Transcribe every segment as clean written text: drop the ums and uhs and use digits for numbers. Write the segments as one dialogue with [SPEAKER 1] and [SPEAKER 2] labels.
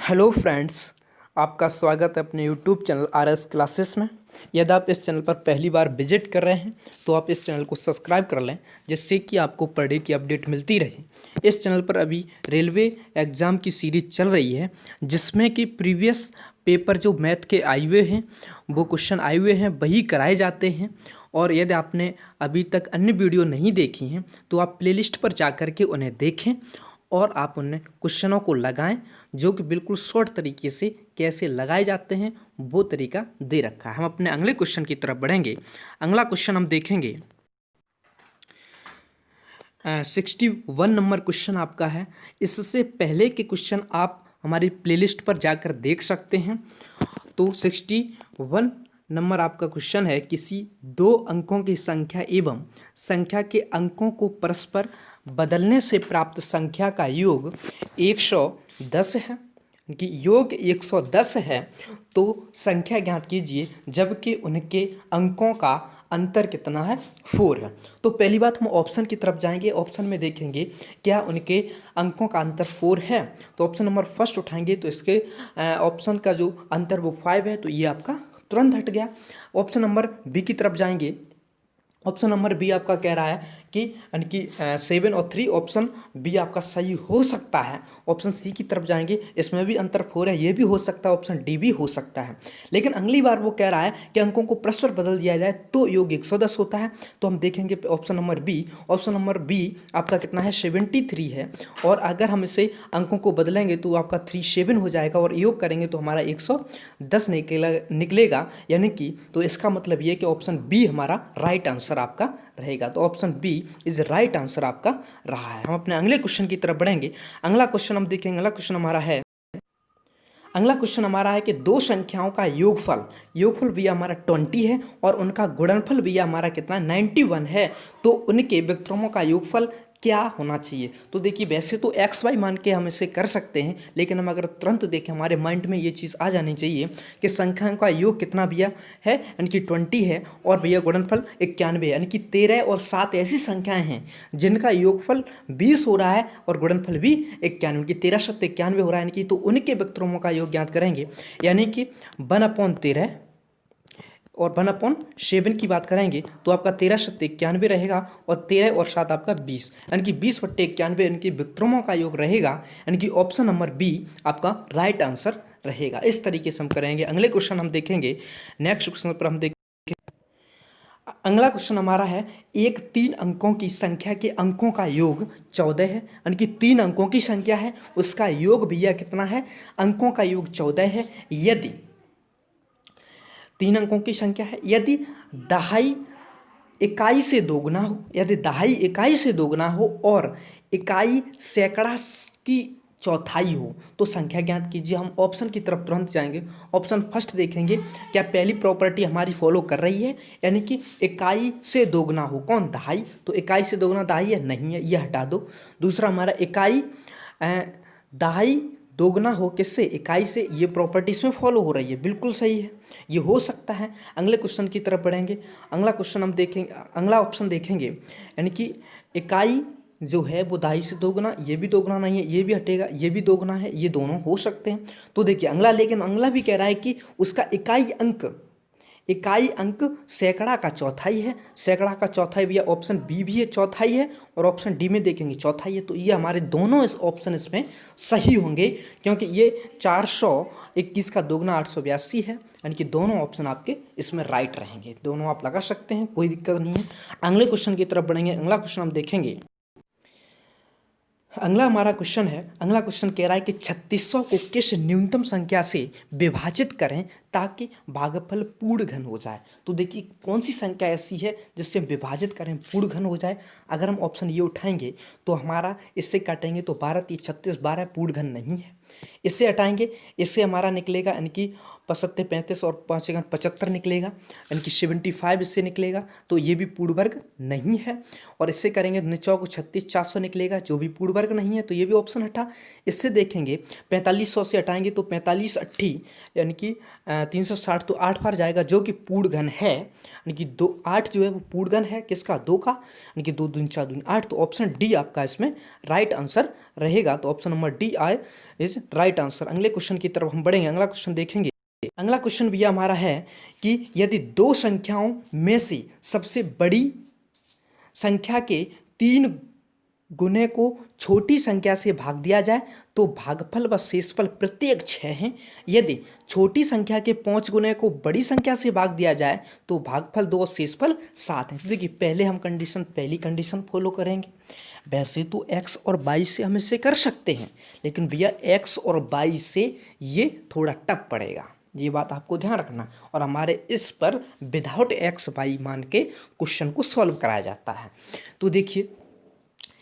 [SPEAKER 1] Hello friends, आपका स्वागत है अपने यूट्यूब चैनल RS क्लासेस में। यदि आप इस चैनल पर पहली बार विजिट कर रहे हैं तो आप इस चैनल को सब्सक्राइब कर लें, जिससे कि आपको पर डे की अपडेट मिलती रहे। इस चैनल पर अभी रेलवे एग्ज़ाम की सीरीज चल रही है, जिसमें कि प्रीवियस पेपर जो मैथ के आए हुए हैं, वो क्वेश्चन आए हुए हैं, वही कराए जाते हैं। और यदि आपने अभी तक अन्य वीडियो नहीं देखी हैं तो आप प्लेलिस्ट पर जा कर के उन्हें देखें और आप उन्हें क्वेश्चनों को लगाएं, जो कि बिल्कुल शॉर्ट तरीके से कैसे लगाए जाते हैं वो तरीका दे रखा है। हम अपने अगले क्वेश्चन की तरफ बढ़ेंगे। अगला क्वेश्चन हम देखेंगे 61 नंबर क्वेश्चन आपका है। इससे पहले के क्वेश्चन आप हमारी प्लेलिस्ट पर जाकर देख सकते हैं। तो 61 नंबर आपका क्वेश्चन है, किसी दो अंकों की संख्या एवं संख्या के अंकों को परस्पर बदलने से प्राप्त संख्या का योग 110 है कि योग 110 है, तो संख्या ज्ञात कीजिए जबकि उनके अंकों का अंतर कितना है, 4 है। तो पहली बात हम ऑप्शन की तरफ जाएंगे। ऑप्शन में देखेंगे क्या उनके अंकों का अंतर 4 है, तो ऑप्शन नंबर फर्स्ट उठाएंगे तो इसके ऑप्शन का जो अंतर वो 5 है, तो ये आपका तुरंत हट गया। ऑप्शन नंबर बी की तरफ जाएंगे। ऑप्शन नंबर बी आपका कह रहा है कि यानी कि 7 और 3, ऑप्शन बी आपका सही हो सकता है। ऑप्शन सी की तरफ जाएंगे, इसमें भी अंतर 4 है, ये भी हो सकता है, ऑप्शन डी भी हो सकता है। लेकिन अगली बार वो कह रहा है कि अंकों को परस्पर बदल दिया जाए तो योग 110 होता है। तो हम देखेंगे option number B. Option number B आपका कितना है, 73 है। और अगर हम इसे अंकों को बदलेंगे तो आपका 37 हो जाएगा और योग करेंगे तो हमारा 110 निकलेगा, यानी कि तो इसका मतलब ये कि ऑप्शन बी हमारा राइट आंसर आपका रहेगा। तो option B is right answer आपका रहा है। हम अपने अगले क्वेश्चन की तरफ बढ़ेंगे। अगला क्वेश्चन हम देखेंगे। अगला क्वेश्चन हमारा है कि दो संख्याओं का योगफल भी हमारा 20 है और उनका गुणनफल भी हमारा कितना 91 है। तो उनके विक्रमों का योगफल क्या होना चाहिए। तो देखिए, वैसे तो एक्स वाई मान के हम इसे कर सकते हैं, लेकिन हम अगर तुरंत देखें हमारे माइंड में ये चीज़ आ जानी चाहिए कि संख्याओं का योग कितना भैया है, यानी कि 20 है, और भैया गुणनफल 91 है, यानी कि 13 और 7 ऐसी संख्याएं हैं जिनका योगफल 20 हो रहा है और गुणनफल भी 91, की 13 7 91 हो रहा है, यानी कि तो उनके विक्रमों का योग ज्ञात करेंगे। यानी कि 1/13 और 1/7 की बात करेंगे तो आपका 13 7 91 रहेगा और 13 और 7 आपका 20, यानी कि 20/91 इनकी विक्रमों का योग रहेगा, यानी कि ऑप्शन नंबर बी आपका राइट आंसर रहेगा। इस तरीके से हम करेंगे। अगले क्वेश्चन हम देखेंगे। नेक्स्ट क्वेश्चन पर हम देखेंगे। अगला क्वेश्चन हमारा है, एक 3 अंकों की संख्या के अंकों का योग 14 है, यानी कि 3 अंकों की संख्या है, उसका योग भैया कितना है, अंकों का योग 14 है। यदि 3 अंकों की संख्या है, यदि दहाई इकाई से दोगुना हो, यदि दहाई इकाई से दोगुना हो और इकाई सैकड़ा की चौथाई हो, तो संख्या ज्ञात कीजिए। हम ऑप्शन की तरफ तुरंत जाएंगे। ऑप्शन फर्स्ट देखेंगे, क्या पहली प्रॉपर्टी हमारी फॉलो कर रही है, यानी कि इकाई से दोगुना हो, कौन, दहाई। तो इकाई से दोगुना दहाई है, नहीं है, यह हटा दो। दूसरा हमारा इकाई दहाई दोगुना हो किससे, इकाई से, ये प्रॉपर्टी इसमें फॉलो हो रही है, बिल्कुल सही है, ये हो सकता है। अगले क्वेश्चन की तरफ बढ़ेंगे। अगला क्वेश्चन हम देखेंगे, अगला ऑप्शन देखेंगे, यानी कि इकाई जो है वो दहाई से दोगुना, ये भी दोगुना नहीं है, ये भी हटेगा, ये भी दोगुना है, ये दोनों हो सकते हैं। तो देखिए अगला, लेकिन अगला भी कह रहा है कि उसका इकाई अंक सैकड़ा का चौथाई है। सैकड़ा का चौथाई भैया ऑप्शन बी भी है, चौथाई है, और ऑप्शन डी में देखेंगे चौथाई है। तो ये हमारे दोनों इस ऑप्शन इसमें सही होंगे, क्योंकि ये 421 का दोगुना 882 है, यानी कि दोनों ऑप्शन आपके इसमें राइट रहेंगे। दोनों आप लगा सकते हैं, कोई दिक्कत नहीं है। अगले क्वेश्चन की तरफ बढ़ेंगे। अगला क्वेश्चन हम देखेंगे। अगला हमारा क्वेश्चन है, अगला क्वेश्चन कह रहा है कि 3600 को किस न्यूनतम संख्या से विभाजित करें ताकि भागफल पूर्ण घन हो जाए। तो देखिए कौन सी संख्या ऐसी है जिससे हम विभाजित करें पूर्ण घन हो जाए। अगर हम ऑप्शन ये उठाएंगे तो हमारा इससे काटेंगे तो 12 3 36, 12 पूर्ण घन नहीं है। इससे हटाएंगे, इससे हमारा निकलेगा, यानी कि 75 35 और 5 75 निकलेगा, यानी कि 75 इससे निकलेगा, तो ये भी पूर्ण वर्ग नहीं है। और इससे करेंगे 9 को 36 400 निकलेगा, जो भी पूर्ण वर्ग नहीं है, तो ये भी ऑप्शन हटा। इससे देखेंगे 4500 से हटाएंगे तो 45 80, यानी कि 360, तो 8 बार जाएगा, जो कि पूर्ण घन है, यानी कि 8 जो है वो पूर्ण घन है किसका, 2 का, यानी कि 2 दूनी 4 दूनी 8। तो ऑप्शन डी आपका इसमें राइट आंसर रहेगा, तो option number D I is right answer. अगले क्वेश्चन की तरफ हम बढ़ेंगे। अगला क्वेश्चन देखेंगे। अगला क्वेश्चन भैया हमारा है कि यदि दो संख्याओं में से सबसे बड़ी संख्या के 3 गुने को छोटी संख्या से भाग दिया जाए तो भागफल व शेषफल प्रत्येक 6 हैं। यदि छोटी संख्या के 5 गुने को बड़ी संख्या से भाग दिया जाए तो भागफल 2 और शेषफल 7 हैं। तो देखिए पहले हम पहली कंडीशन फॉलो करेंगे। वैसे तो x और y से हम इसे कर सकते हैं, लेकिन भैया x और y से ये थोड़ा टफ पड़ेगा, ये बात आपको ध्यान रखना। और हमारे इस पर विदाउट x y मान के क्वेश्चन को सॉल्व कराया जाता है। तो देखिए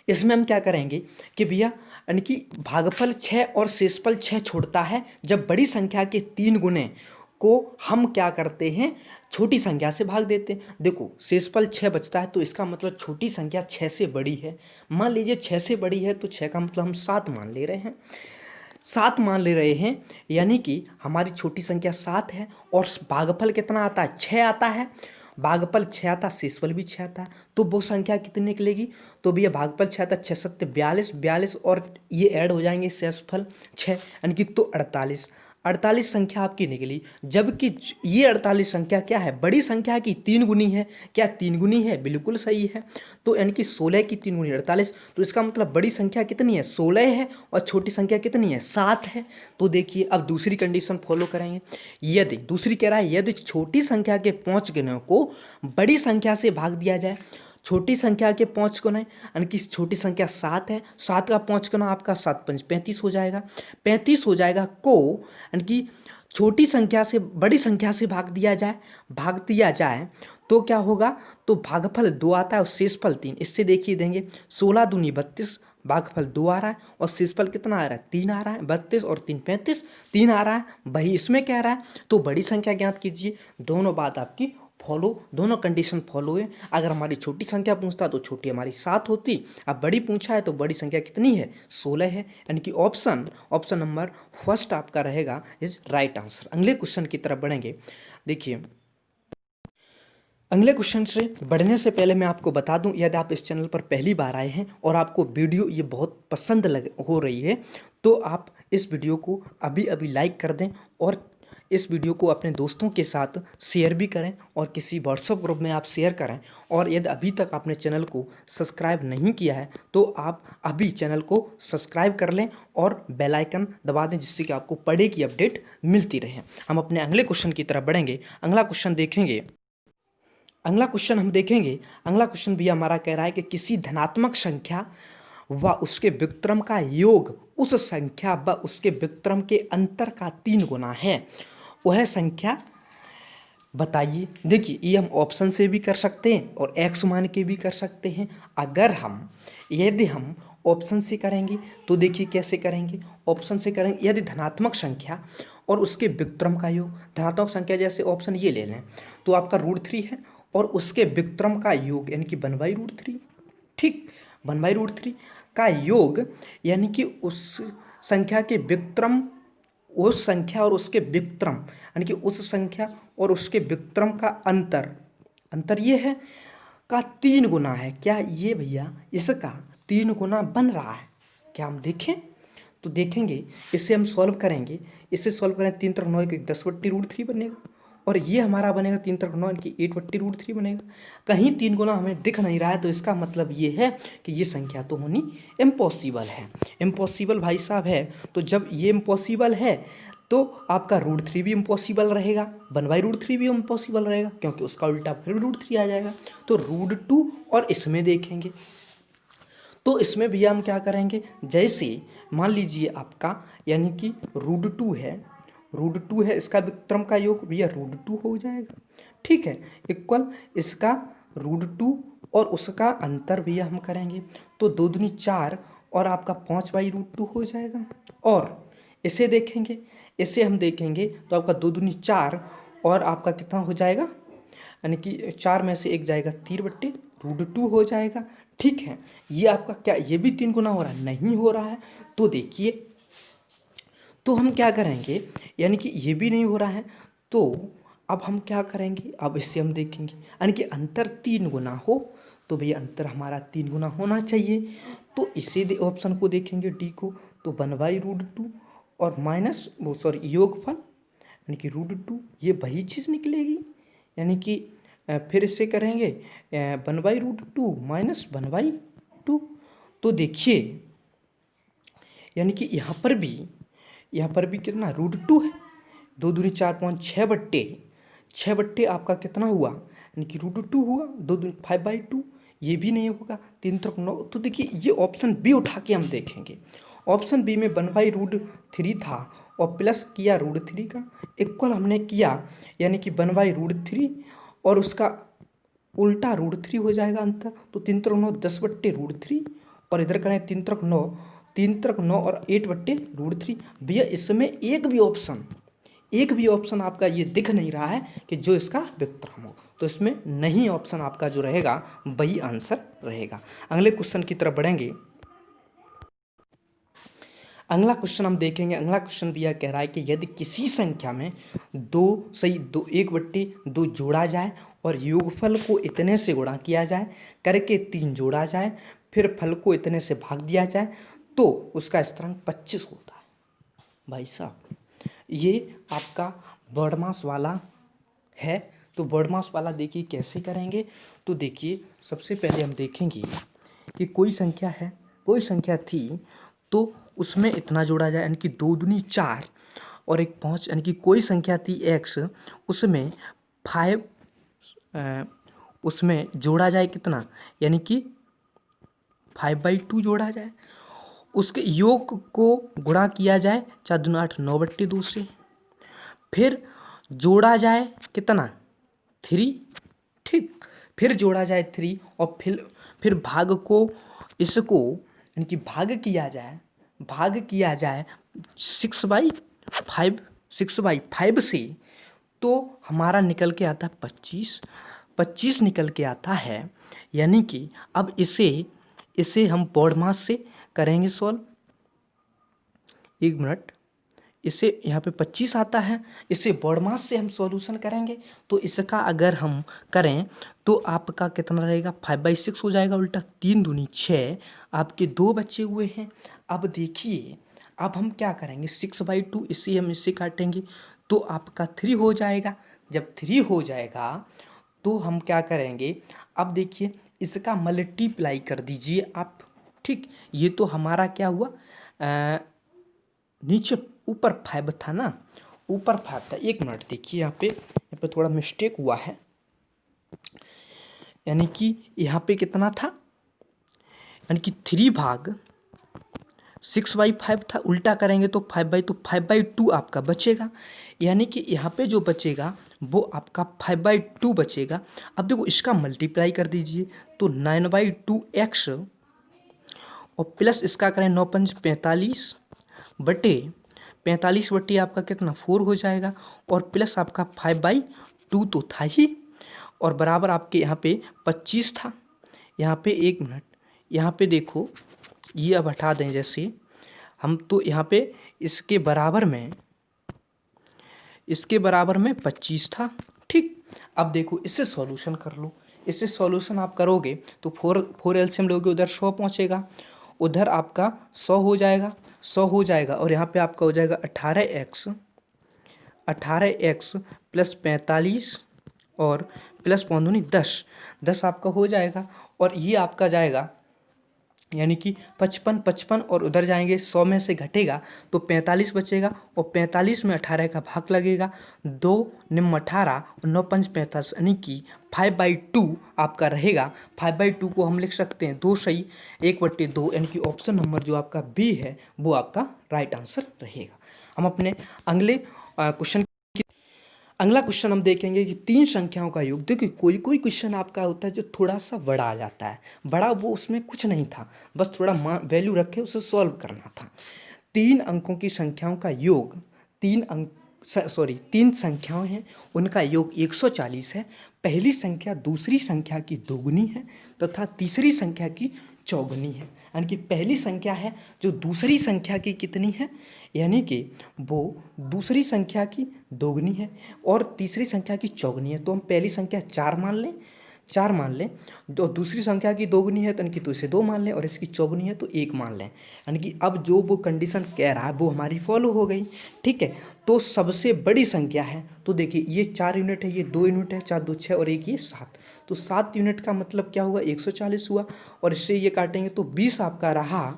[SPEAKER 1] इसमें हम क्या करेंगे कि भैया यानी कि भागफल 6 और शेषफल 6 छोड़ता है जब बड़ी संख्या के 3 गुने को हम क्या करते हैं, छोटी संख्या से भाग देते हैं। देखो शेषफल 6 बचता है, तो इसका मतलब छोटी संख्या 6 से बड़ी है। मान लीजिए 6 से बड़ी है तो 6 का मतलब हम 7 मान ले रहे हैं, 7 मान ले रहे हैं, यानी कि हमारी छोटी संख्या 7 है। और भागफल कितना आता है, 6 आता है। भागफल 6 आता, शेषफल भी 6 आता है, तो वो संख्या कितनी निकलेगी। तो भैया भागफल 6 आता, 6 सत्ते 42, 42 और ये ऐड हो जाएंगे शेषफल 6, यानी कि तो 48। 48 संख्या आपकी निकली, जबकि ये 48 संख्या क्या है, बड़ी संख्या की 3 गुनी है। क्या 3 गुनी है, बिल्कुल सही है। तो यानी कि 16 की 3 गुनी 48, तो इसका मतलब बड़ी संख्या कितनी है, 16 है, और छोटी संख्या कितनी है, 7 है। तो देखिए अब दूसरी कंडीशन फॉलो करेंगे। यदि दूसरी कह रहा है, यदि छोटी संख्या के 5 गुणों को बड़ी संख्या से भाग दिया जाए, छोटी संख्या के 5 गुना यानी कि छोटी संख्या 7 है, 7 का 5 गुना आपका 7 5 35 हो जाएगा, 35 हो जाएगा को यानी कि छोटी संख्या से बड़ी संख्या से भाग दिया जाए तो क्या होगा, तो भागफल 2 आता है और शेषफल 3। इससे देखिए देंगे 16 दूनी 32, भागफल 2 आ रहा है और शेषफल कितना आ रहा है, 3 आ रहा है। 32 और 3 35, 3 आ रहा है, वही इसमें कह रहा है। तो बड़ी संख्या ज्ञात कीजिए। दोनों बात आपकी फॉलो, दोनों कंडीशन फॉलो है। अगर हमारी छोटी संख्या पूछता तो छोटी हमारी 7 होती, अब बड़ी पूछा है तो बड़ी संख्या कितनी है, 16 है, यानी कि ऑप्शन नंबर फर्स्ट आपका रहेगा इज राइट आंसर। अगले क्वेश्चन की तरफ बढ़ेंगे। देखिए अगले क्वेश्चन से बढ़ने से पहले मैं आपको बता दूं, यदि आप इस चैनल पर पहली बार आए हैं और आपको वीडियो ये बहुत पसंद हो रही है, तो आप इस वीडियो को अभी अभी लाइक कर दें और इस वीडियो को अपने दोस्तों के साथ शेयर भी करें और किसी व्हाट्सएप ग्रुप में आप शेयर करें। और यदि अभी तक आपने चैनल को सब्सक्राइब नहीं किया है तो आप अभी चैनल को सब्सक्राइब कर लें और बेल आइकन दबा दें, जिससे कि आपको पढ़े की अपडेट मिलती रहे। हम अपने अगले क्वेश्चन की तरफ बढ़ेंगे। अगला क्वेश्चन देखेंगे। अगला क्वेश्चन हम देखेंगे। अगला क्वेश्चन भी हमारा कह रहा है कि किसी धनात्मक संख्या व उसके व्युत्क्रम का योग उस संख्या व उसके व्युत्क्रम के अंतर का 3 गुना है, वह संख्या बताइए। देखिए ये हम ऑप्शन से भी कर सकते हैं और एक्स मान के भी कर सकते हैं। यदि हम ऑप्शन से करेंगे तो देखिए कैसे करेंगे। ऑप्शन से करेंगे, यदि धनात्मक संख्या और उसके व्युत्क्रम का योग, धनात्मक संख्या जैसे ऑप्शन ये ले लें तो आपका √3 है और उसके व्युत्क्रम का योग यानी कि 1/√3, ठीक 1/√3 का योग, यानी कि उस संख्या के व्युत्क्रम, उस संख्या और उसके व्युत्क्रम यानी कि उस संख्या और उसके व्युत्क्रम का अंतर ये है का 3 गुना है। क्या ये भैया इसका 3 गुना बन रहा है, क्या हम देखें तो देखेंगे। इससे हम सॉल्व करेंगे, इससे सॉल्व करें 3 तरफ 9 1 10/√3 बनेगा और ये हमारा बनेगा 3 तरफ 9 की 8/√3 बनेगा। कहीं 3 गुना हमें दिख नहीं रहा है, तो इसका मतलब ये है कि ये संख्या तो होनी इम्पॉसिबल है। इम्पॉसिबल भाई साहब है, तो जब ये इम्पॉसिबल है तो आपका √3 भी इम्पॉसिबल रहेगा, 1/√3 भी इम्पॉसिबल रहेगा, क्योंकि उसका उल्टा फिर √3 आ जाएगा। तो √2 और इसमें देखेंगे तो इसमें भैया हम क्या करेंगे, जैसे मान लीजिए आपका यानी कि √2 है, इसका व्युत्क्रम का योग भैया √2 हो जाएगा, ठीक है, इक्वल इसका √2 और उसका अंतर भैया हम करेंगे तो 2 दूनी 4 और आपका 5/√2 हो जाएगा। और इसे देखेंगे, इसे हम देखेंगे तो आपका 2 दूनी 4 और आपका कितना हो जाएगा, यानी कि 4 में से 1 जाएगा 3/√2 हो जाएगा, ठीक है। ये आपका क्या, ये भी 3 गुना हो रहा है, नहीं हो रहा है। तो देखिए तो हम क्या करेंगे, यानी कि ये भी नहीं हो रहा है, तो अब हम क्या करेंगे, अब इससे हम देखेंगे यानी कि अंतर 3 गुना हो तो भैया अंतर हमारा 3 गुना होना चाहिए। तो इसे ऑप्शन को देखेंगे डी को, तो 1/√2 और माइनस योगफल यानी कि √2, ये वही चीज़ निकलेगी। यानी कि फिर इससे करेंगे 1/√2 माइनस 1/2। तो देखिए यानी कि यहाँ पर भी कितना √2 है, 2 दूनी 4 5 6 बट्टे आपका कितना हुआ, यानी कि √2 हुआ, 2 दूनी 5/2, ये भी नहीं होगा, 3 त्रिक 9। तो देखिए ये ऑप्शन बी उठा के हम देखेंगे। ऑप्शन बी में 1/√3 था और प्लस किया √3 का, इक्वल हमने किया यानी कि 1/√3 और उसका उल्टा √3 हो जाएगा अंतर। तो 3 त्रिक 9 10/√3 और इधर करें 3 त्रिक 9 और 8/√3। भैया इसमें एक भी ऑप्शन आपका ये दिख नहीं रहा है कि जो इसका व्युत्क्रम हो, तो इसमें नहीं ऑप्शन आपका जो रहेगा वही आंसर रहेगा। अगले क्वेश्चन की तरफ बढ़ेंगे। अगला क्वेश्चन हम देखेंगे। अगला क्वेश्चन भी यह कह रहा है कि यदि किसी संख्या में 1/2 जोड़ा जाए और योगफल को इतने से गुणा किया जाए करके 3 जोड़ा जाए, फिर फल को इतने से भाग दिया जाए, तो उसका स्थिरांक 25 होता है। भाई साहब ये आपका बॉडमास वाला है। तो बॉडमास वाला देखिए कैसे करेंगे। तो देखिए सबसे पहले हम देखेंगे कि कोई संख्या थी तो उसमें इतना जोड़ा जाए, यानी कि 2 दूनी 4 और 1 5, यानी कि कोई संख्या थी x, उसमें 5 उसमें जोड़ा जाए कितना, यानी कि 5/2 जोड़ा जाए, उसके योग को गुणा किया जाए 4 दूनी 8 9/2 से, फिर जोड़ा जाए कितना 3, ठीक, फिर जोड़ा जाए 3 और फिर भाग को इसको यानी कि भाग किया जाए 6/5 से, तो हमारा निकल के आता है 25 निकल के आता है। यानी कि अब इसे हम बॉडमास से करेंगे सॉल्व। 1 मिनट, इसे यहाँ पे 25 आता है, इसे बॉडमास से हम सॉल्यूशन करेंगे। तो इसका अगर हम करें तो आपका कितना रहेगा 5/6 हो जाएगा उल्टा, 3 दूनी 6, आपके 2 बचे हुए हैं। अब देखिए अब हम क्या करेंगे 6/2 इसे हम इससे काटेंगे तो आपका 3 हो जाएगा। जब 3 हो जाएगा तो हम क्या करेंगे, अब देखिए इसका मल्टीप्लाई कर दीजिए आप, ठीक। ये तो हमारा क्या हुआ नीचे ऊपर 5 था ना, ऊपर 5 था। 1 मिनट देखिए यहाँ पे थोड़ा मिस्टेक हुआ है, यानी कि यहाँ पे कितना था, यानी कि 3 भाग 6/5 था, उल्टा करेंगे तो 5/2 आपका बचेगा। यानी कि यहाँ पे जो बचेगा वो आपका 5/2 बचेगा। अब देखो इसका मल्टीप्लाई कर दीजिए तो 9/2x और प्लस इसका करें 9 5 45 बटे आपका कितना 4 हो जाएगा, और प्लस आपका 5/2 तो था ही, और बराबर आपके यहाँ पे 25 था। यहाँ पे 1 मिनट, यहाँ पे देखो ये अब हटा दें, जैसे हम तो यहाँ पे इसके बराबर में 25 था, ठीक। अब देखो इससे सॉल्यूशन कर लो। इससे सॉल्यूशन आप करोगे तो 4 एलसीएम लोगे, उधर 100 पहुँचेगा, उधर आपका 100 हो जाएगा और यहाँ पे आपका हो जाएगा 18x प्लस 45 और प्लस 5 दूनी 10 आपका हो जाएगा, और ये आपका जाएगा यानी कि 55 और उधर जाएंगे 100 में से घटेगा तो 45 बचेगा, और 45 में 18 का भाग लगेगा, 2 निम्न 18 और 9 5 45, यानी कि 5/2 आपका रहेगा। 5/2 को हम लिख सकते हैं 2 सही 1/2, यानी कि ऑप्शन नंबर जो आपका बी है वो आपका राइट आंसर रहेगा। हम अपने अगला क्वेश्चन हम देखेंगे कि 3 संख्याओं का योग। देखिए कोई क्वेश्चन आपका होता है जो थोड़ा सा बड़ा आ जाता है, बड़ा वो उसमें कुछ नहीं था, बस थोड़ा वैल्यू रखे उसे सॉल्व करना था। 3 अंकों की संख्याओं का योग, 3 संख्याएं हैं, उनका योग 140 है। पहली संख्या दूसरी संख्या की दोगुनी है तथा तीसरी संख्या की चौगुनी है। यानी कि पहली संख्या है जो दूसरी संख्या की कितनी है, यानी कि वो दूसरी संख्या की दोगुनी है और तीसरी संख्या की चौगुनी है। तो हम पहली संख्या 4 मान लें, 4 मान लें, तो दूसरी संख्या की दोगुनी है तो यानी कि तो इसे 2 मान लें, और इसकी चौगुनी है तो 1 मान लें। यानी कि अब जो वो कंडीशन कह रहा है वो हमारी फॉलो हो गई। ठीक है, तो सबसे बड़ी संख्या है, तो देखिए ये 4 यूनिट है, ये 2 यूनिट है, 4 2 6 और एक ये 7, तो 7 यूनिट का मतलब क्या हुआ, 140 हुआ। और इससे ये काटेंगे तो 20 आपका रहा।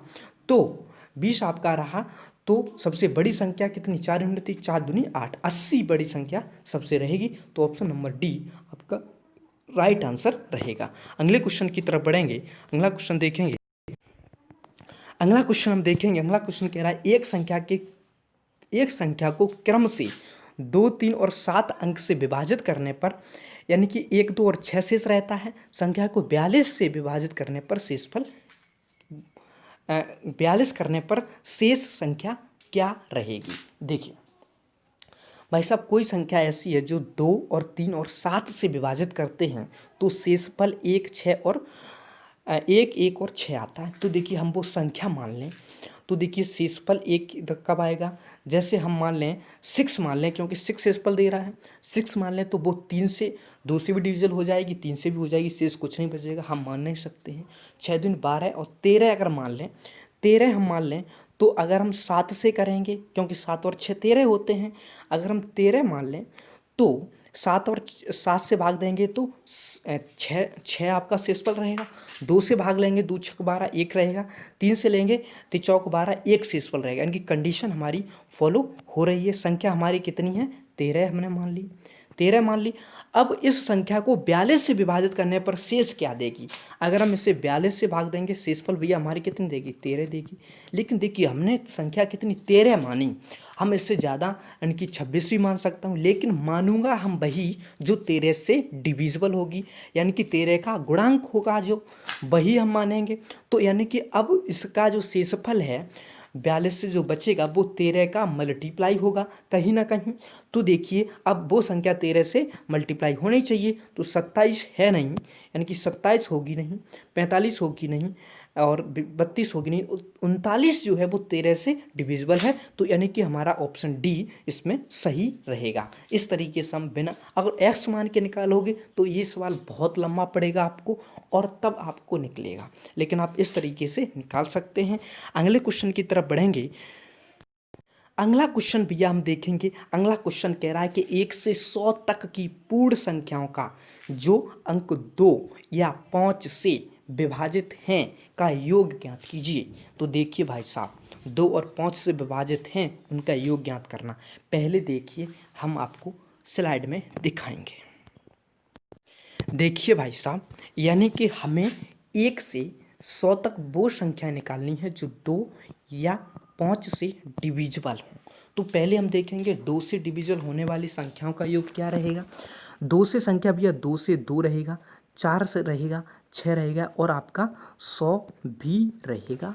[SPEAKER 1] तो 20 आपका रहा, तो सबसे बड़ी संख्या कितनी, 4 यूनिट थी, 4 दूनी 8, 80 बड़ी संख्या सबसे रहेगी। तो ऑप्शन नंबर डी आपका राइट आंसर रहेगा। अगले क्वेश्चन की तरफ बढ़ेंगे, अगला क्वेश्चन देखेंगे। अगला क्वेश्चन हम देखेंगे, अगला क्वेश्चन कह रहा है एक संख्या को क्रम से 2, 3 और 7 अंक से विभाजित करने पर, यानी कि 1, 2 और 6 शेष रहता है। संख्या को 42 से विभाजित करने पर शेषफल 42 करने पर शेष संख्या क्या रहेगी। देखिए भाई साहब, कोई संख्या ऐसी है जो 2 और 3 और 7 से विभाजित करते हैं तो शेषफल 1, 6 और 1 और 6 आता है। तो देखिए हम वो संख्या मान लें, तो देखिए शेषफल 1 कब आएगा, जैसे हम मान लें 6 मान लें, क्योंकि 6 शेषफल दे रहा है, 6 मान लें तो वो 3 से 2 से भी डिविजल हो जाएगी, 3 से भी हो जाएगी, शेष कुछ नहीं बचेगा, हम मान नहीं सकते हैं। 6 दूनी 12 और 13 अगर मान लें, 13 हम मान लें, तो अगर हम 7 से करेंगे, क्योंकि 7 और 6 13 होते हैं, अगर हम 13 मान लें तो 7 से भाग देंगे तो 6 आपका शेषफल रहेगा। 2 से भाग लेंगे, 2 छक 12 1 रहेगा। 3 से लेंगे तो चौक 12 1 शेषफल रहेगा। यानी कि कंडीशन हमारी फॉलो हो रही है। संख्या हमारी कितनी है, 13 हमने मान ली, 13 मान ली। अब इस संख्या को 42 से विभाजित करने पर शेष क्या देगी, अगर हम इसे 42 से भाग देंगे, शेषफल भैया हमारी कितनी देगी, 13 देगी। लेकिन देखिए हमने संख्या कितनी, 13 मानी, हम इससे ज़्यादा यानी कि 26 भी मान सकता हूँ, लेकिन मानूंगा हम वही जो 13 से डिविजिबल होगी, यानी कि 13 का गुणांक होगा जो, वही हम मानेंगे। तो यानी कि अब इसका जो शेषफल है 42 से जो बचेगा वो 13 का मल्टीप्लाई होगा कहीं ना कहीं। तो देखिए अब वो संख्या 13 से मल्टीप्लाई होनी चाहिए, तो 27 है नहीं, यानी कि 27 होगी नहीं, 45 होगी नहीं, और 32 होगी नहीं, 39 जो है वो 13 से डिविजिबल है। तो यानी कि हमारा ऑप्शन डी इसमें सही रहेगा। इस तरीके से हम बिना, अगर एक्स मान के निकालोगे तो ये सवाल बहुत लंबा पड़ेगा आपको, और तब आपको निकलेगा, लेकिन आप इस तरीके से निकाल सकते हैं। अगले क्वेश्चन की तरफ बढ़ेंगे। अगला क्वेश्चन भैया हम देखेंगे, अगला क्वेश्चन कह रहा है कि 1 से 100 तक की पूर्ण संख्याओं का जो अंक 2 या 5 से विभाजित हैं का योग ज्ञात कीजिए। तो देखिए भाई साहब, 2 और 5 से विभाजित हैं उनका योग ज्ञात करना। पहले देखिए हम आपको स्लाइड में दिखाएंगे। देखिए भाई साहब, यानी कि हमें 1 से 100 तक वो संख्या निकालनी है जो 2 या 5 से डिविजिबल हो। तो पहले हम देखेंगे 2 से डिविजिबल होने वाली संख्याओं का योग क्या रहेगा। 2 से संख्या भैया 2 से 2 रहेगा, 4 से रहेगा, 6 रहेगा, और आपका 100 भी रहेगा,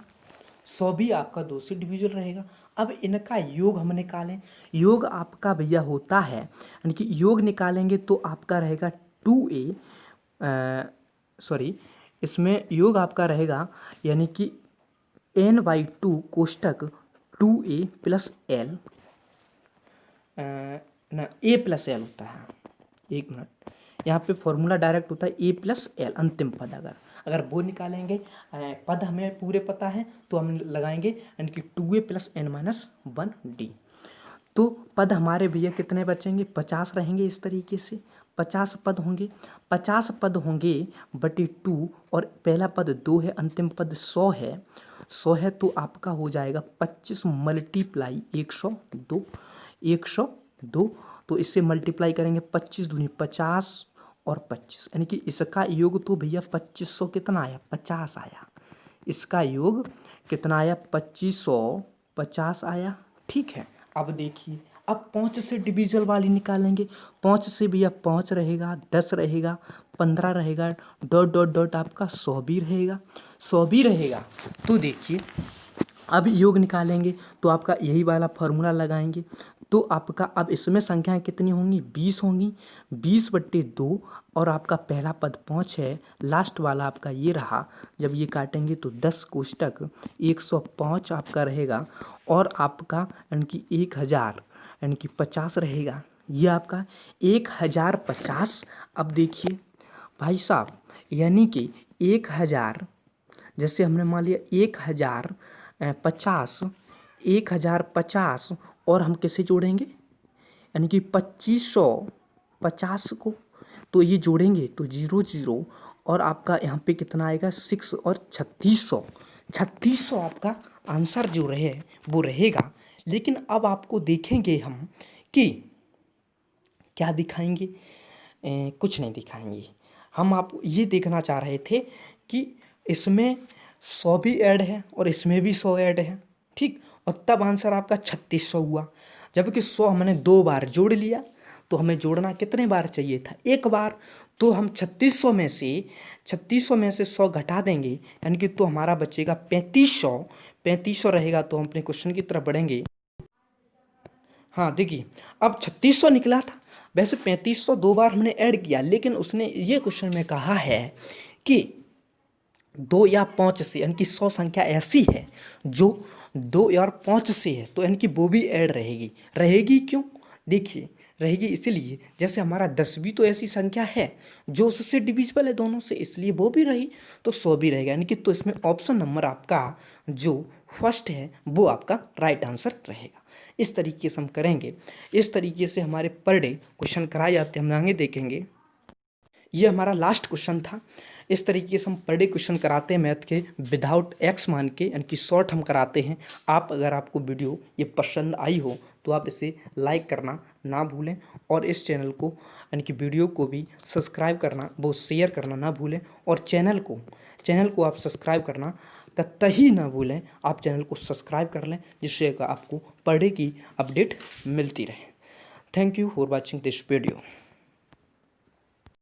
[SPEAKER 1] 100 भी आपका 2 से डिविजिबल रहेगा। अब इनका योग हम निकालें, योग आपका भैया होता है, यानी कि योग निकालेंगे तो आपका रहेगा 2a, सॉरी, इसमें योग आपका रहेगा यानी कि n/2 कोष्टक 2a प्लस एल, ना a प्लस एल होता है, एक मिनट, यहाँ पे फॉर्मूला डायरेक्ट होता है a प्लस एल, अंतिम पद अगर वो निकालेंगे, पद हमें पूरे पता है तो हम लगाएंगे यानी कि 2a प्लस n-1d। तो पद हमारे भैया कितने बचेंगे, 50 रहेंगे। इस तरीके से 50 पद होंगे, 50 पद होंगे बटे 2, और पहला पद 2 है, अंतिम पद 100 है, 100 है, तो आपका हो जाएगा 25 मल्टीप्लाई 102, 102। तो इससे मल्टीप्लाई करेंगे, 25 दूनी 50 और 25, यानी कि इसका योग तो भैया 2500 कितना आया, 50 आया। इसका योग कितना आया, 2550 आया। ठीक है, अब देखिए, अब 5 से डिविजल वाली निकालेंगे। 5 से भैया 5 रहेगा, 10 रहेगा, 15 रहेगा, डॉट डॉट डॉट आपका 100 भी रहेगा, 100 भी रहेगा। तो देखिए अब योग निकालेंगे तो आपका यही वाला फार्मूला लगाएंगे, तो आपका अब इसमें संख्याएं कितनी होंगी, 20 होंगी, 20/2, और आपका पहला पद 5 है, लास्ट वाला आपका ये रहा। जब ये काटेंगे तो 10 कोष्टक 105 आपका रहेगा, और आपका यानी कि 1000 यानी कि 50 रहेगा, ये आपका 1050। अब देखिए भाई साहब, यानी कि 1000, जैसे हमने मान लिया 1050, 1050 और हम कैसे जोड़ेंगे, यानी कि 2550 को तो ये जोड़ेंगे तो 00 और आपका यहाँ पे कितना आएगा 6 और 3600 आपका आंसर जो रहे वो रहेगा। लेकिन अब आपको देखेंगे हम कि क्या दिखाएंगे, कुछ नहीं दिखाएंगे। हम आप ये देखना चाह रहे थे कि इसमें 100 भी ऐड है और इसमें भी 100 ऐड है, ठीक, और तब आंसर आपका 3600 हुआ। जबकि 100 हमने 2 बार जोड़ लिया, तो हमें जोड़ना कितने बार चाहिए था, 1 बार। तो हम 3600 में से 100 घटा देंगे, यानी कि तो हमारा बचेगा 3500 रहेगा। तो हम अपने क्वेश्चन की तरफ बढ़ेंगे। हाँ देखिए, अब 3600 निकला था। वैसे 3500 2 बार हमने ऐड किया, लेकिन उसने ये क्वेश्चन में कहा है कि 2 या 5 से, यानी कि 100 संख्या ऐसी है जो 2 या 5 से है, तो यानी कि वो भी ऐड रहेगी क्यों, देखिए रहेगी इसीलिए, जैसे हमारा 10 भी तो ऐसी संख्या है जो उससे डिविजिबल है दोनों से, इसलिए वो भी रही, तो 100 भी रहेगा, यानी कि तो इसमें ऑप्शन नंबर आपका जो फर्स्ट है वो आपका राइट आंसर रहेगा। इस तरीके से हम करेंगे, इस तरीके से हमारे पर डे क्वेश्चन कराए जाते हैं, हम आगे देखेंगे। ये हमारा लास्ट क्वेश्चन था। इस तरीके से हम पर डे क्वेश्चन कराते हैं मैथ के विदाउट एक्स मान के, यानी कि शॉर्ट हम कराते हैं। अगर आपको वीडियो ये पसंद आई हो तो आप इसे लाइक करना ना भूलें, और इस चैनल को यानी कि वीडियो को भी सब्सक्राइब करना, वो शेयर करना ना भूलें, और चैनल को आप सब्सक्राइब करना कतई ना भूलें। आप चैनल को सब्सक्राइब कर लें, जिससे आपको पर डे की अपडेट मिलती रहे। Thank you for watching this video.